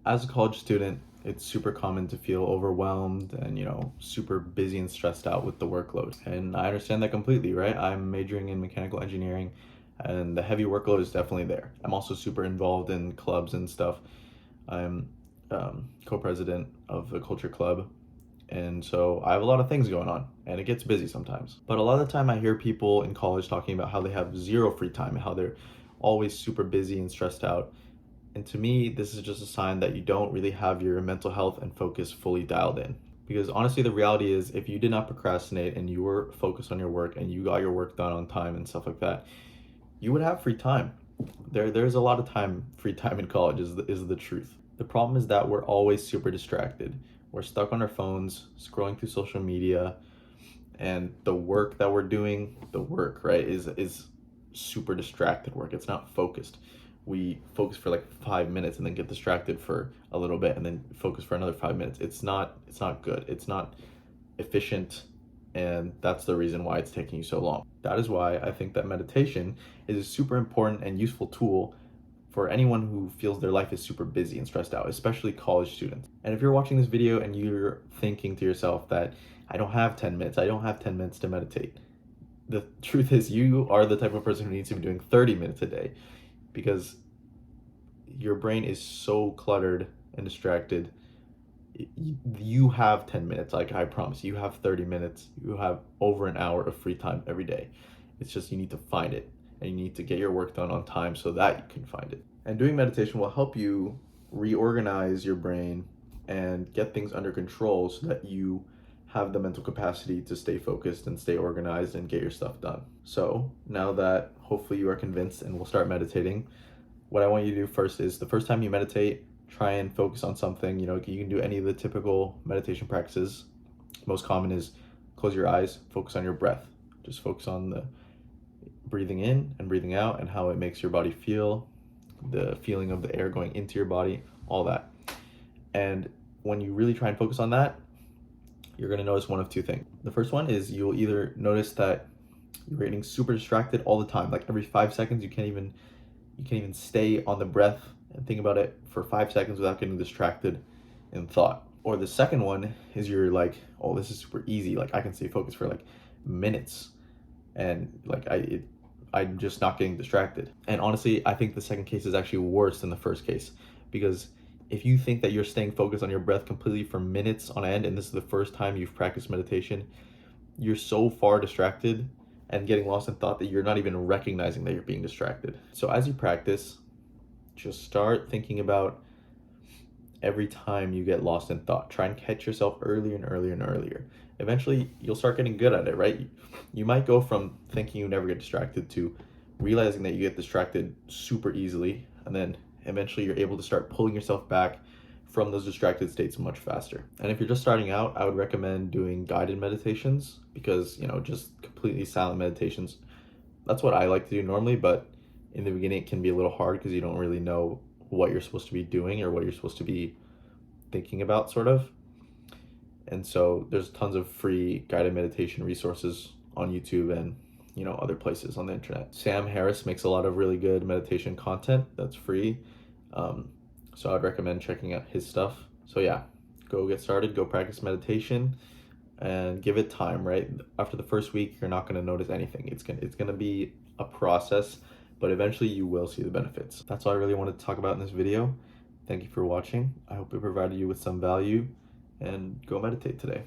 As a college student, it's super common to feel overwhelmed and, super busy and stressed out with the workload. And I understand that completely, right? I'm majoring in mechanical engineering and the heavy workload is definitely there. I'm also super involved in clubs and stuff. I'm co-president of the culture club. And so I have a lot of things going on and it gets busy sometimes. But a lot of the time I hear people in college talking about how they have zero free time and how they're always super busy and stressed out. And to me, this is just a sign that you don't really have your mental health and focus fully dialed in. Because honestly, the reality is if you did not procrastinate and you were focused on your work and you got your work done on time and stuff like that, you would have free time. There's a lot of free time in college is the truth. The problem is that we're always super distracted. We're stuck on our phones, scrolling through social media, and the work that we're doing, the work, right, is super distracted work. It's not focused. We focus for like 5 minutes and then get distracted for a little bit and then focus for another 5 minutes. It's not good. It's not efficient, and that's the reason why it's taking you so long. That is why I think that meditation is a super important and useful tool for anyone who feels their life is super busy and stressed out, especially college students. And if you're watching this video and you're thinking to yourself that I don't have 10 minutes, I don't have 10 minutes to meditate, the truth is you are the type of person who needs to be doing 30 minutes a day, because your brain is so cluttered and distracted. You have 10 minutes, like I promise. You have 30 minutes. You have over an hour of free time every day. It's just you need to find it and you need to get your work done on time so that you can find it. And doing meditation will help you reorganize your brain and get things under control so that you have the mental capacity to stay focused and stay organized and get your stuff done. So now that hopefully you are convinced and will start meditating, what I want you to do first is the first time you meditate, try and focus on something. You can do any of the typical meditation practices. Most common is close your eyes, focus on your breath. Just focus on the breathing in and breathing out and how it makes your body feel, the feeling of the air going into your body, all that. And when you really try and focus on that, you're going to notice one of two things. The first one is you'll either notice that you're getting super distracted all the time. Like every 5 seconds, you can't even stay on the breath and think about it for 5 seconds without getting distracted in thought. Or the second one is you're like, oh, this is super easy. Like I can stay focused for like minutes, and like I'm just not getting distracted. And honestly, I think the second case is actually worse than the first case, because if you think that you're staying focused on your breath completely for minutes on end, and this is the first time you've practiced meditation, you're so far distracted and getting lost in thought that you're not even recognizing that you're being distracted. So as you practice, just start thinking about every time you get lost in thought. Try and catch yourself earlier and earlier and earlier. Eventually, you'll start getting good at it, right? You might go from thinking you never get distracted to realizing that you get distracted super easily, and then eventually you're able to start pulling yourself back from those distracted states much faster. And if you're just starting out, I would recommend doing guided meditations, because, just completely silent meditations, that's what I like to do normally, but in the beginning it can be a little hard because you don't really know what you're supposed to be doing or what you're supposed to be thinking about, sort of. And so there's tons of free guided meditation resources on YouTube and other places on the internet. Sam Harris makes a lot of really good meditation content that's free. So I'd recommend checking out his stuff. So yeah, go get started, go practice meditation and give it time, right? After the first week, you're not going to notice anything. It's going to be a process, but eventually you will see the benefits. That's all I really wanted to talk about in this video. Thank you for watching. I hope it provided you with some value, and go meditate today.